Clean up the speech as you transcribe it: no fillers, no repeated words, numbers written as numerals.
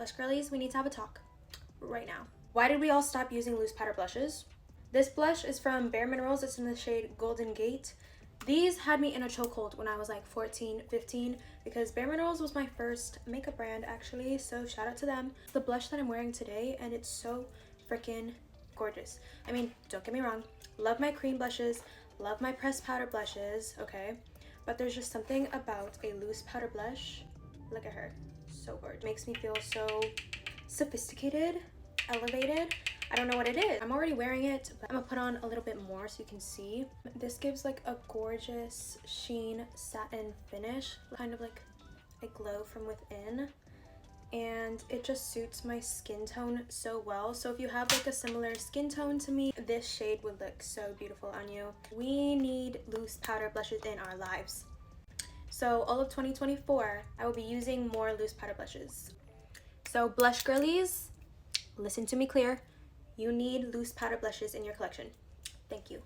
Blush girlies, we need to have a talk right now. Why did we all stop using loose powder blushes? This blush is from BareMinerals. It's in the shade Golden Gate. These had me in a chokehold when I was like 14, 15 because BareMinerals was my first makeup brand actually, so shout out to them. The blush that I'm wearing today, and it's so freaking gorgeous. I mean, don't get me wrong, love my cream blushes, love my pressed powder blushes, okay? But there's just something about a loose powder blush. Look at her, so gorgeous. Makes me feel so sophisticated, elevated. I don't know what it is. I'm already wearing it, but I'm gonna put on a little bit more so you can see. This gives like a gorgeous sheen satin finish, kind of like a glow from within. And it just suits my skin tone so well. So if you have like a similar skin tone to me, this shade would look so beautiful on you. We need loose powder blushes in our lives. So all of 2024, I will be using more loose powder blushes. So blush girlies, listen to me clear. You need loose powder blushes in your collection. Thank you.